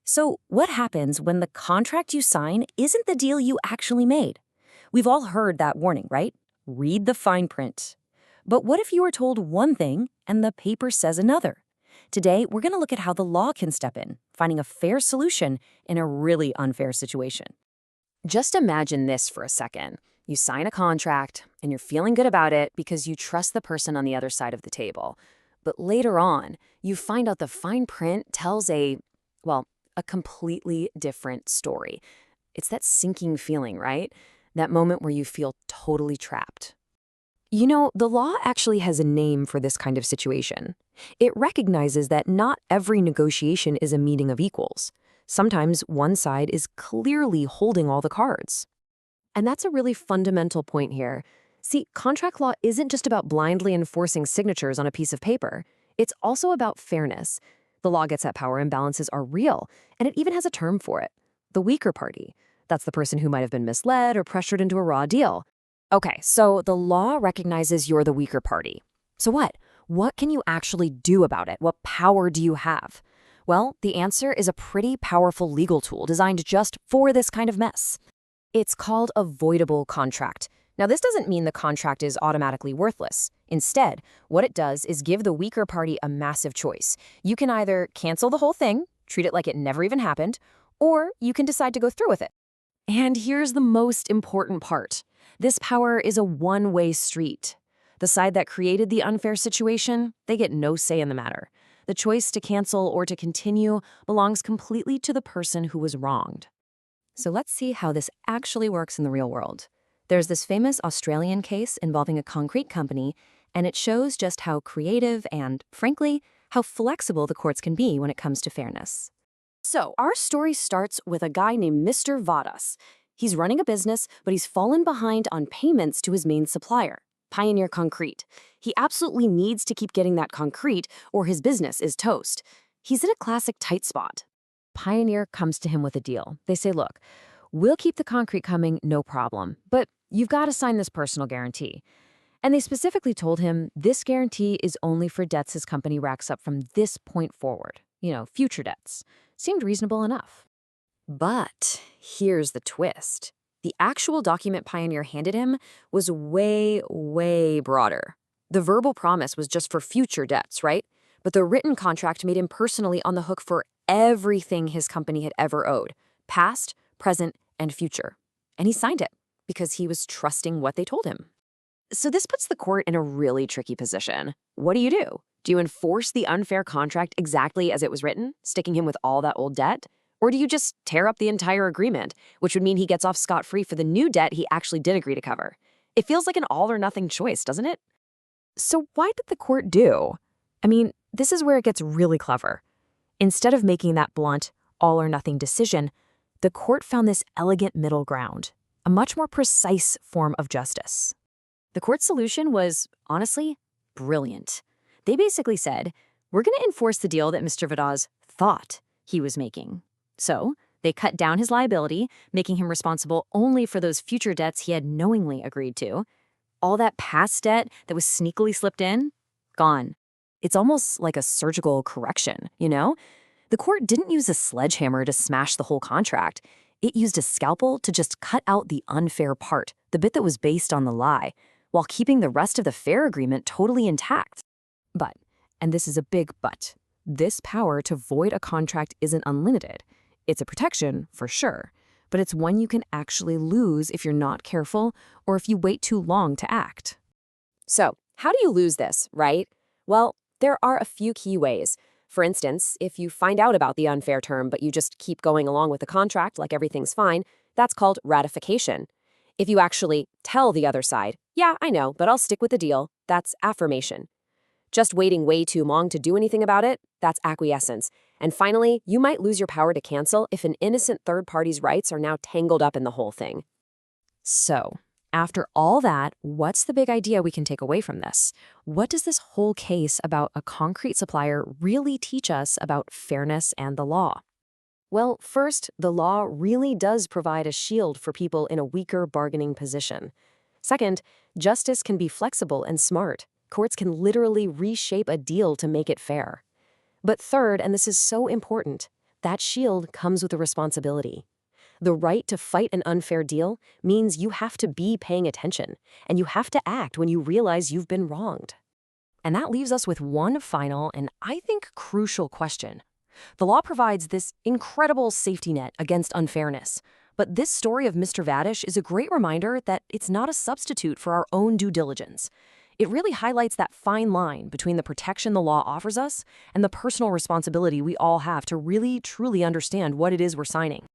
So, what happens when the contract you sign isn't the deal you actually made? We've all heard that warning, right? Read the fine print. But what if you were told one thing and the paper says another? Today, we're going to look at how the law can step in, finding a fair solution in a really unfair situation. Just imagine this for a second. You sign a contract and you're feeling good about it because you trust the person on the other side of the table. But later on, you find out the fine print tells a completely different story. It's that sinking feeling, right? That moment where you feel totally trapped. You know, the law actually has a name for this kind of situation. It recognizes that not every negotiation is a meeting of equals. Sometimes one side is clearly holding all the cards. And that's a really fundamental point here. See, contract law isn't just about blindly enforcing signatures on a piece of paper. It's also about fairness. The law gets at power imbalances are real, and it even has a term for it. The weaker party. That's the person who might have been misled or pressured into a raw deal. Okay, so the law recognizes you're the weaker party. So what? What can you actually do about it? What power do you have? Well, the answer is a pretty powerful legal tool designed just for this kind of mess. It's called a voidable contract. Now, this doesn't mean the contract is automatically worthless. Instead, what it does is give the weaker party a massive choice. You can either cancel the whole thing, treat it like it never even happened, or you can decide to go through with it. And here's the most important part. This power is a one-way street. The side that created the unfair situation, they get no say in the matter. The choice to cancel or to continue belongs completely to the person who was wronged. So let's see how this actually works in the real world. There's this famous Australian case involving a concrete company, and it shows just how creative and, frankly, how flexible the courts can be when it comes to fairness. So, our story starts with a guy named Mr. Vadas. He's running a business, but he's fallen behind on payments to his main supplier, Pioneer Concrete. He absolutely needs to keep getting that concrete, or his business is toast. He's in a classic tight spot. Pioneer comes to him with a deal. They say, look, we'll keep the concrete coming, no problem, but you've got to sign this personal guarantee. And they specifically told him this guarantee is only for debts his company racks up from this point forward. Future debts. Seemed reasonable enough. But here's the twist. The actual document Pioneer handed him was way, way broader. The verbal promise was just for future debts, right? But the written contract made him personally on the hook for everything his company had ever owed, past, present, and future. And he signed it because he was trusting what they told him. So this puts the court in a really tricky position. What do? Do you enforce the unfair contract exactly as it was written, sticking him with all that old debt? Or do you just tear up the entire agreement, which would mean he gets off scot-free for the new debt he actually did agree to cover? It feels like an all-or-nothing choice, doesn't it? So what did the court do? I mean, this is where it gets really clever. Instead of making that blunt, all-or-nothing decision, the court found this elegant middle ground, a much more precise form of justice. The court's solution was, honestly, brilliant. They basically said, we're going to enforce the deal that Mr. Vadas thought he was making. So they cut down his liability, making him responsible only for those future debts he had knowingly agreed to. All that past debt that was sneakily slipped in, gone. It's almost like a surgical correction, The court didn't use a sledgehammer to smash the whole contract. It used a scalpel to just cut out the unfair part, the bit that was based on the lie, while keeping the rest of the fair agreement totally intact. But, and this is a big but, this power to void a contract isn't unlimited. It's a protection, for sure, but it's one you can actually lose if you're not careful or if you wait too long to act. So, how do you lose this, right? Well, there are a few key ways. For instance, if you find out about the unfair term but you just keep going along with the contract like everything's fine, that's called ratification. If you actually tell the other side, yeah, I know, but I'll stick with the deal, that's affirmation. Just waiting way too long to do anything about it, that's acquiescence. And finally, you might lose your power to cancel if an innocent third party's rights are now tangled up in the whole thing. So, after all that, what's the big idea we can take away from this? What does this whole case about a concrete supplier really teach us about fairness and the law? Well, first, the law really does provide a shield for people in a weaker bargaining position. Second, justice can be flexible and smart. Courts can literally reshape a deal to make it fair. But third, and this is so important, that shield comes with a responsibility. The right to fight an unfair deal means you have to be paying attention, and you have to act when you realize you've been wronged. And that leaves us with one final and I think crucial question. The law provides this incredible safety net against unfairness, but this story of Mr. Vadish is a great reminder that it's not a substitute for our own due diligence. It really highlights that fine line between the protection the law offers us and the personal responsibility we all have to really, truly understand what it is we're signing.